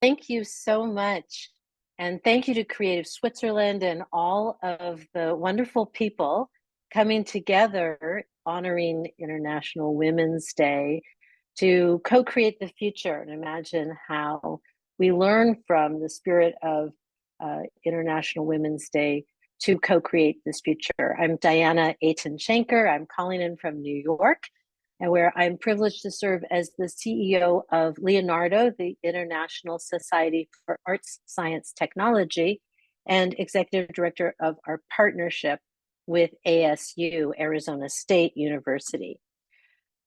Thank you so much. And thank you to Creative Switzerland and all of the wonderful people coming together honoring International Women's Day to co-create the future and imagine how we learn from the spirit of International Women's Day to co-create this future. I'm Diana Ayton-Shenker. I'm calling in from New York, and where I'm privileged to serve as the CEO of Leonardo, the International Society for Arts, Science, Technology, and executive director of our partnership with ASU, Arizona State University.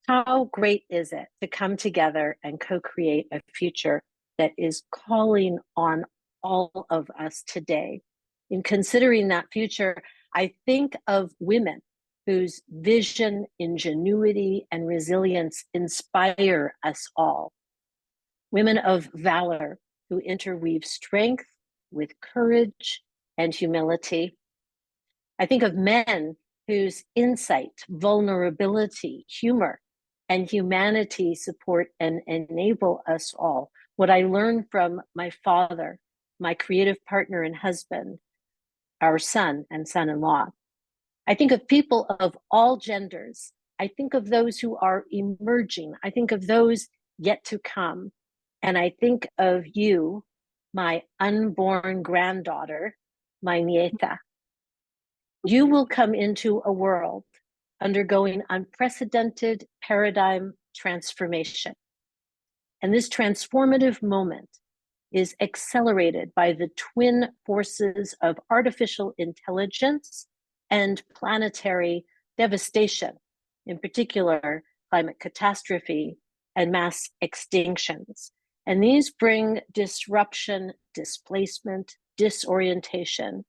How great is it to come together and co-create a future that is calling on all of us today? In considering that future, I think of women whose vision, ingenuity, and resilience inspire us all. Women of valor who interweave strength with courage and humility. I think of men whose insight, vulnerability, humor, and humanity support and enable us all. What I learned from my father, my creative partner and husband, our son and son-in-law. I think of people of all genders. I think of those who are emerging. I think of those yet to come. And I think of you, my unborn granddaughter, my nieta. You will come into a world undergoing unprecedented paradigm transformation. And this transformative moment is accelerated by the twin forces of artificial intelligence and planetary devastation, in particular, climate catastrophe and mass extinctions. And these bring disruption, displacement, disorientation,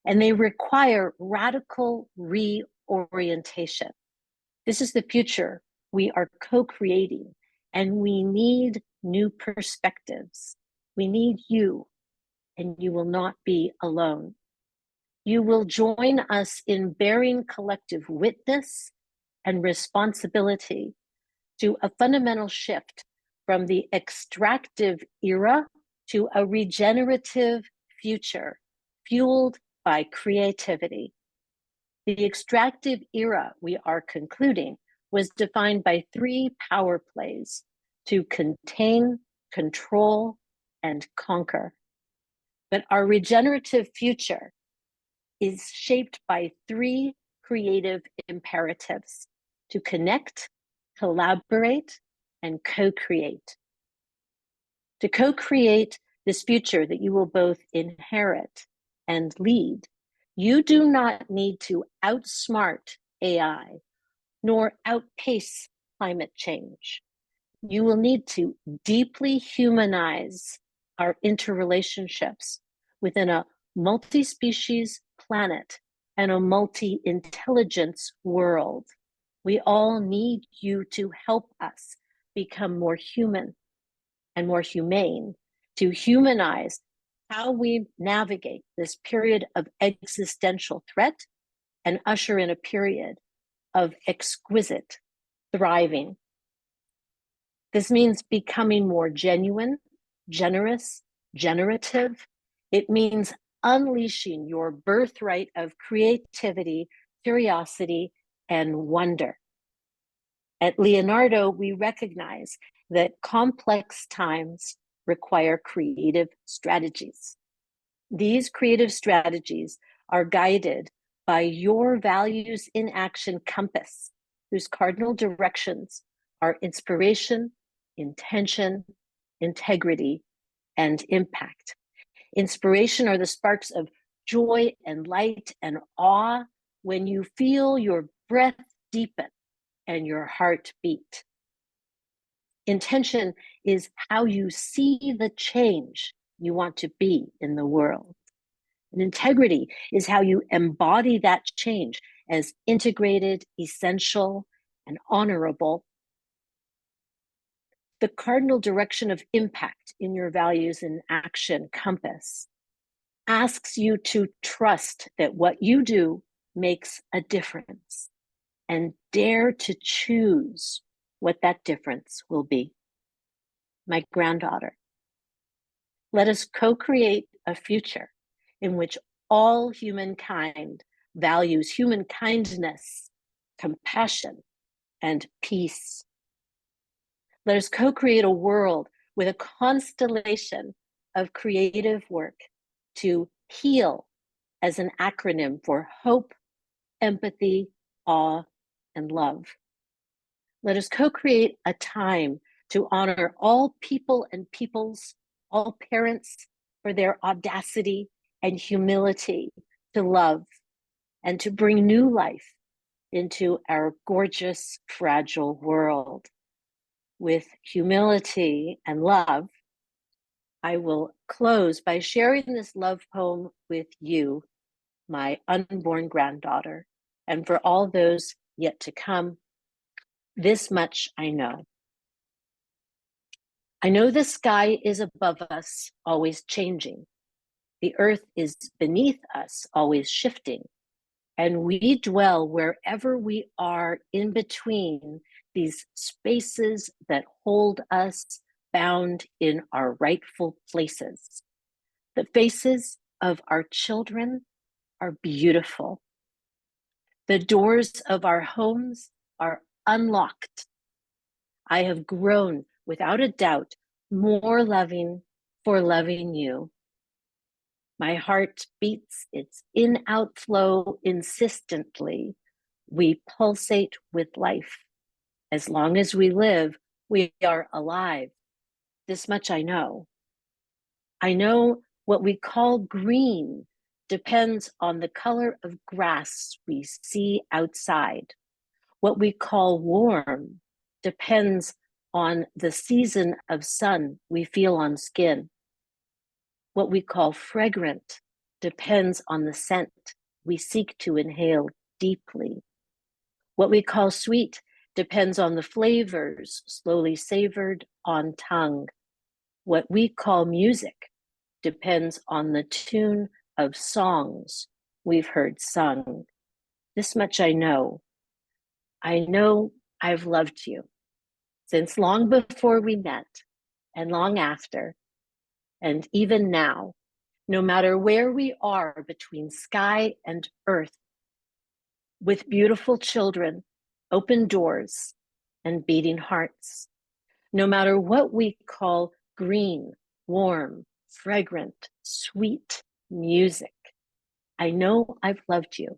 and they require radical reorientation. This is the future we are co-creating, and we need new perspectives. We need you, and you will not be alone. You will join us in bearing collective witness and responsibility to a fundamental shift from the extractive era to a regenerative future fueled by creativity. The extractive era we are concluding was defined by 3 power plays to contain, control, and conquer. But our regenerative future is shaped by 3 creative imperatives: to connect, collaborate, and co-create. To co-create this future that you will both inherit and lead, you do not need to outsmart AI nor outpace climate change. You will need to deeply humanize our interrelationships within a multi-species planet and a multi-intelligence world. We all need you to help us become more human and more humane, to humanize how we navigate this period of existential threat and usher in a period of exquisite thriving. This means becoming more genuine, generous, generative. It means unleashing your birthright of creativity, curiosity, and wonder. At Leonardo, we recognize that complex times require creative strategies. These creative strategies are guided by your values in action compass, whose cardinal directions are inspiration, intention, integrity, and impact. Inspiration are the sparks of joy and light and awe when you feel your breath deepen and your heart beat. Intention is how you see the change you want to be in the world. And integrity is how you embody that change as integrated, essential, and honorable. The cardinal direction of impact in your values and action compass asks you to trust that what you do makes a difference and dare to choose what that difference will be. My granddaughter, Let us co-create a future in which all humankind values human kindness, compassion, and peace. Let us co-create a world with a constellation of creative work to heal as an acronym for hope, empathy, awe, and love. Let us co-create a time to honor all people and peoples, all parents for their audacity and humility to love and to bring new life into our gorgeous, fragile world. With humility and love, I will close by sharing this love poem with you, my unborn granddaughter, and for all those yet to come. This much I know. I know the sky is above us, always changing. The earth is beneath us, always shifting. And we dwell wherever we are in between these spaces that hold us bound in our rightful places. The faces of our children are beautiful. The doors of our homes are unlocked. I have grown, without a doubt, more loving for loving you. My heart beats its in-out flow insistently. We pulsate with life. As long as we live, we are alive. This much I know. I know what we call green depends on the color of grass we see outside. What we call warm depends on the season of sun we feel on skin. What we call fragrant depends on the scent we seek to inhale deeply. What we call sweet depends on the flavors slowly savored on tongue. What we call music depends on the tune of songs we've heard sung. This much I know. I know I've loved you since long before we met and long after, and even now, no matter where we are between sky and earth, with beautiful children, open doors, and beating hearts. No matter what we call green, warm, fragrant, sweet music, I know I've loved you.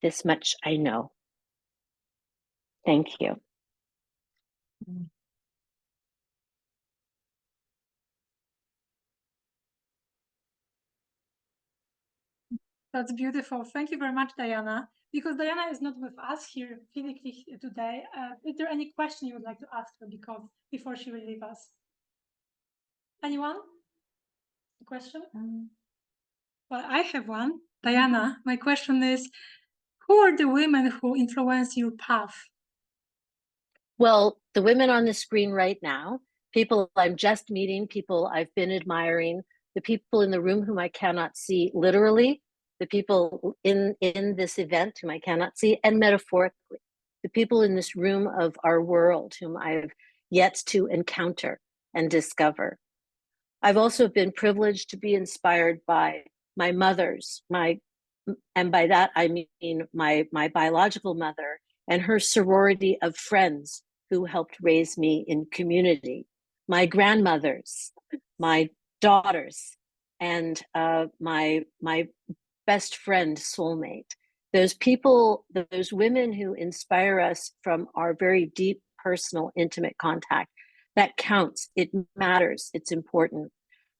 This much I know. Thank you. That's beautiful. Thank you very much, Diana. Because Diana is not with us here physically today, is there any question you would like to ask her before she will leave us? Anyone? A question? Well, I have one. Diana, my question is, who are the women who influence your path? Well, the women on the screen right now, people I'm just meeting, people I've been admiring, the people in the room whom I cannot see literally, the people in this event whom I cannot see, and metaphorically, the people in this room of our world whom I've yet to encounter and discover. I've also been privileged to be inspired by my mothers, and by that I mean my biological mother and her sorority of friends who helped raise me in community, my grandmothers, my daughters, and my best friend, soulmate. Those people, those women who inspire us from our very deep, personal, intimate contact, that counts. It matters. It's important.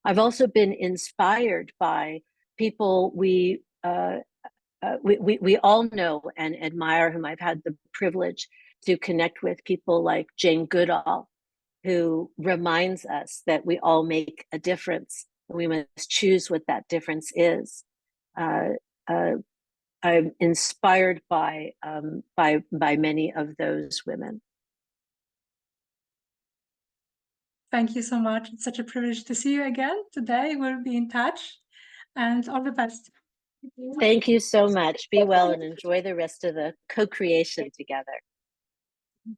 I've also been inspired by people we all know and admire, whom I've had the privilege to connect with, people like Jane Goodall, who reminds us that we all make a difference and we must choose what that difference is. I'm inspired by many of those women. Thank you so much. It's such a privilege to see you again today. We'll be in touch, and all the best. Thank you so much. Be well and enjoy the rest of the co-creation together.